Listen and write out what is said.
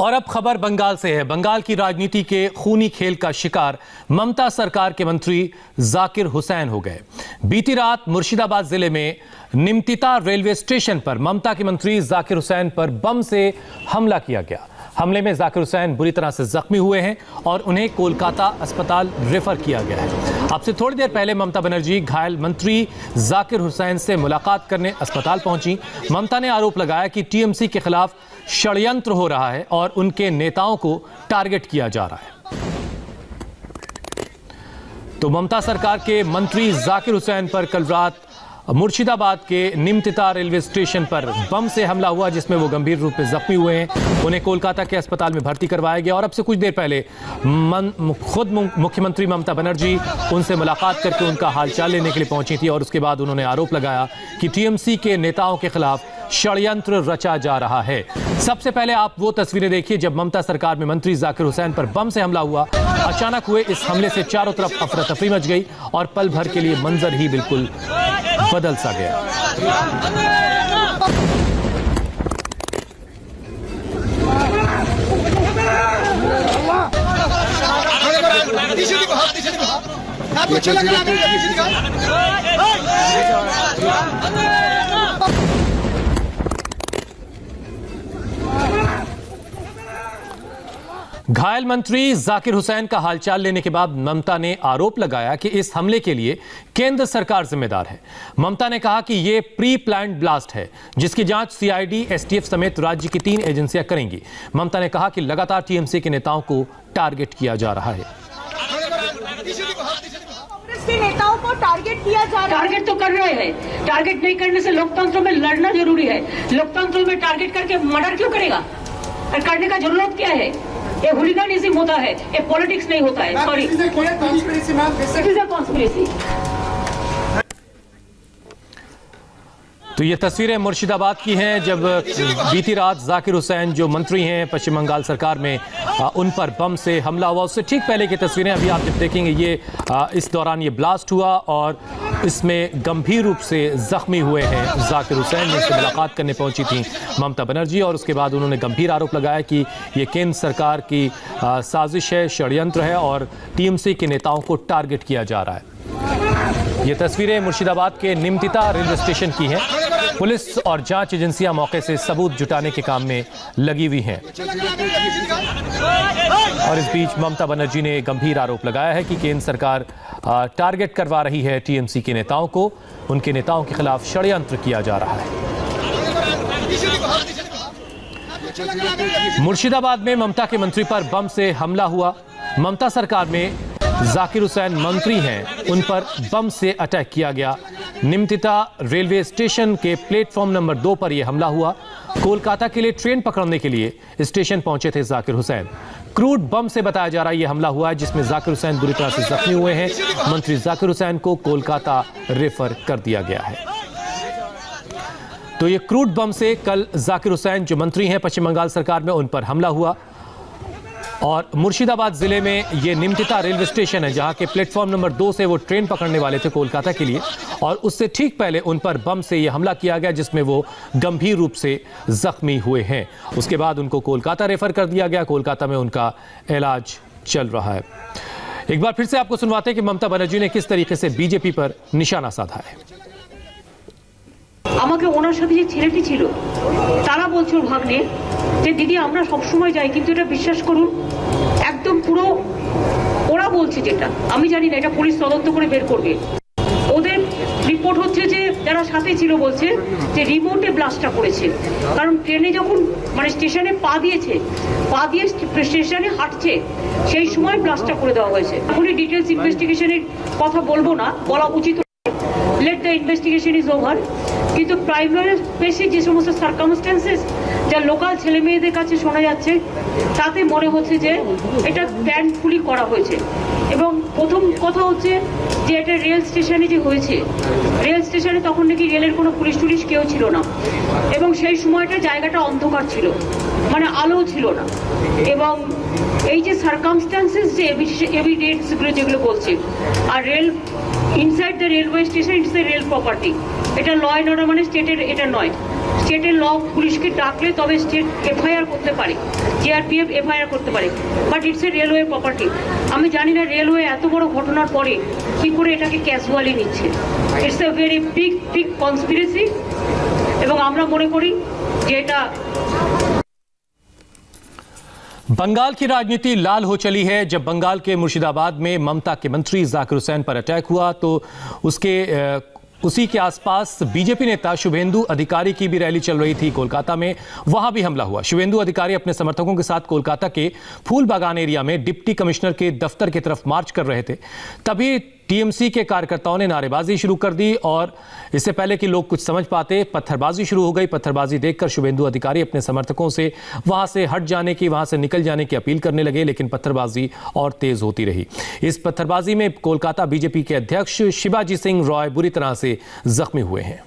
और अब खबर बंगाल से है। बंगाल की राजनीति के खूनी खेल का शिकार ममता सरकार के मंत्री जाकिर हुसैन हो गए। बीती रात मुर्शिदाबाद जिले में निमतिता रेलवे स्टेशन पर ममता के मंत्री जाकिर हुसैन पर बम से हमला किया गया। हमले में जाकिर हुसैन बुरी तरह से जख्मी हुए हैं और उन्हें कोलकाता अस्पताल रेफर किया गया है। अब से थोड़ी देर पहले ममता बनर्जी घायल मंत्री जाकिर हुसैन से मुलाकात करने अस्पताल पहुंची। ममता ने आरोप लगाया कि टीएमसी के खिलाफ षड्यंत्र हो रहा है और उनके नेताओं को टारगेट किया जा रहा है। तो ममता सरकार के मंत्री जाकिर हुसैन पर कल रात मुर्शिदाबाद के निमतिता रेलवे स्टेशन पर बम से हमला हुआ, जिसमें वो गंभीर रूप से जख्मी हुए हैं। उन्हें कोलकाता के अस्पताल में भर्ती करवाया गया और अब से कुछ देर पहले खुद मुख्यमंत्री ममता बनर्जी उनसे मुलाकात करके उनका हालचाल लेने के लिए पहुंची थी और उसके बाद उन्होंने आरोप लगाया कि टीएमसी के नेताओं के खिलाफ षड्यंत्र रचा जा रहा है। सबसे पहले आप वो तस्वीरें देखिए जब ममता सरकार में मंत्री जाकिर हुसैन पर बम से हमला हुआ। अचानक हुए इस हमले से चारों तरफ अफरा तफरी मच गई और पल भर के लिए मंजर ही बिल्कुल बदल सा गया। घायल मंत्री जाकिर हुसैन का हालचाल लेने के बाद ममता ने आरोप लगाया कि इस हमले के लिए केंद्र सरकार जिम्मेदार है। ममता ने कहा कि यह प्री प्लान्ड ब्लास्ट है जिसकी जांच सीआईडी, एसटीएफ समेत राज्य की 3 एजेंसियां करेंगी। ममता ने कहा कि लगातार टीएमसी के नेताओं को टारगेट किया जा रहा है। नेताओं को टारगेट किया जा रहा है। टारगेट तो कर रहे हैं। टारगेट नहीं करने से लोकतंत्र में लड़ना जरूरी है। लोकतंत्र में टारगेट करके मर्डर क्यों करेगा? और करने का जरूरत क्या है? ये हुलिगनिज्म होता है, ये पॉलिटिक्स नहीं होता है। Sorry, conspiracy. तो ये तस्वीरें मुर्शिदाबाद की हैं जब बीती रात जाकिर हुसैन जो मंत्री हैं पश्चिम बंगाल सरकार में उन पर बम से हमला हुआ। उससे ठीक पहले की तस्वीरें अभी आप जब देखेंगे ये इस दौरान ये ब्लास्ट हुआ और इसमें गंभीर रूप से जख्मी हुए हैं जाकिर हुसैन, जिनसे मुलाकात करने पहुंची थी ममता बनर्जी और उसके बाद उन्होंने गंभीर आरोप लगाया कि ये केंद्र सरकार की साजिश है, षड्यंत्र है और टीएमसी के नेताओं को टारगेट किया जा रहा है। ये तस्वीरें मुर्शिदाबाद के निमतिता रेलवे स्टेशन की हैं। पुलिस और जांच एजेंसियां मौके से सबूत जुटाने के काम में लगी हुई हैं और इस बीच ममता बनर्जी ने गंभीर आरोप लगाया है कि केंद्र सरकार टारगेट करवा रही है टीएमसी के नेताओं को। उनके नेताओं के खिलाफ षड्यंत्र किया जा रहा है। मुर्शिदाबाद में ममता के मंत्री पर बम से हमला हुआ। ममता सरकार में जाकिर हुसैन मंत्री हैं, उन पर बम से अटैक किया गया। निमतिता रेलवे स्टेशन के प्लेटफॉर्म नंबर 2 पर यह हमला हुआ। कोलकाता के लिए ट्रेन पकड़ने के लिए स्टेशन पहुंचे थे जाकिर हुसैन। क्रूड बम से बताया जा रहा है यह हमला हुआ है जिसमें जाकिर हुसैन बुरी तरह से जख्मी हुए हैं। मंत्री जाकिर हुसैन को कोलकाता रेफर कर दिया गया है। तो ये क्रूड बम से कल जाकिर हुसैन जो मंत्री हैं पश्चिम बंगाल सरकार में, उन पर हमला हुआ और मुर्शिदाबाद जिले में ये निमतिता रेलवे स्टेशन है जहां के प्लेटफॉर्म नंबर 2 से वो ट्रेन पकड़ने वाले थे कोलकाता के लिए और उससे ठीक पहले उन पर बम से ये हमला किया गया जिसमें वो गंभीर रूप से जख्मी हुए हैं। उसके बाद उनको कोलकाता रेफर कर दिया गया। कोलकाता में उनका इलाज चल रहा है। एक बार फिर से आपको सुनवाते हैं कि ममता बनर्जी ने किस तरीके से बीजेपी पर निशाना साधा है। আমাকে ওনার সাথে যে ছেলেটি ছিল তারা বলছে ওর ভাগ্নে যে দিদি আমরা সব সময় যাই কিন্তু এটা বিশ্বাস করুন একদম পুরো ওরা বলছে যেটা আমি জানি না, এটা পুলিশ তদন্ত করে বের করবে। ওদের রিপোর্ট হচ্ছে যে যারা সাথে ছিল বলছে যে রিমোটে ব্লাস্টটা করেছে, কারণ ট্রেনে যখন মানে স্টেশনে পা দিয়ে স্টেশনে হাঁটছে সেই সময় ব্লাস্টটা করে দেওয়া হয়েছে। এখনই ডিটেলস ইনভেস্টিগেশনের কথা বলবো না, বলা উচিত। Let the investigation is over. কিন্তু প্রাইমারি বেসে যে সমস্ত সার্কামস্ট্যান্সেস যা লোকাল ছেলে মেয়েদের কাছে শোনা যাচ্ছে তাতে মনে হচ্ছে যে এটা প্ল্যানফুলি করা হয়েছে। এবং প্রথম কথা হচ্ছে যে এটা রেল স্টেশনে যে হয়েছে, রেল স্টেশনে তখন নাকি রেলের কোনো পুলিশ টুলিশ কেউ ছিল না এবং সেই সময়টা জায়গাটা অন্ধকার ছিল, মানে আলো ছিল না। এবং এই যে সার্কামস্ট্যান্সেস যে এভিডেন্সগুলো যেগুলো বলছে, আর rail inside the railway station it's a rail property, এটা ল অ্যান্ড অর্ডার মানে স্টেটের এটা নয়। স্টেটের ল পুলিশকে ডাকলে তবে স্টেট এফআইআর করতে পারে, জিআরপিএফ এফআইআর করতে পারে, but it's a railway property. আমি জানি না রেলওয়ে এত বড় ঘটনার পরে কি করে এটাকে ক্যাজুয়ালি নিচ্ছে। It's a very big conspiracy এবং আমরা মনে করি যে এটা बंगाल की राजनीति लाल हो चली है। जब बंगाल के मुर्शिदाबाद में ममता के मंत्री जाकिर हुसैन पर अटैक हुआ तो उसी के आसपास बीजेपी नेता शुभेंदु अधिकारी की भी रैली चल रही थी कोलकाता में, वहां भी हमला हुआ। शुभेंदु अधिकारी अपने समर्थकों के साथ कोलकाता के फूल बागान एरिया में डिप्टी कमिश्नर के दफ्तर की तरफ मार्च कर रहे थे। तभी टीएमसी के कार्यकर्ताओं ने नारेबाजी शुरू कर दी और इससे पहले कि लोग कुछ समझ पाते पत्थरबाजी शुरू हो गई। पत्थरबाजी देखकर शुभेंदु अधिकारी अपने समर्थकों से वहां से हट जाने की, वहां से निकल जाने की अपील करने लगे, लेकिन पत्थरबाजी और तेज होती रही। इस पत्थरबाजी में कोलकाता बीजेपी के अध्यक्ष शिवाजी सिंह रॉय बुरी तरह से जख्मी हुए हैं।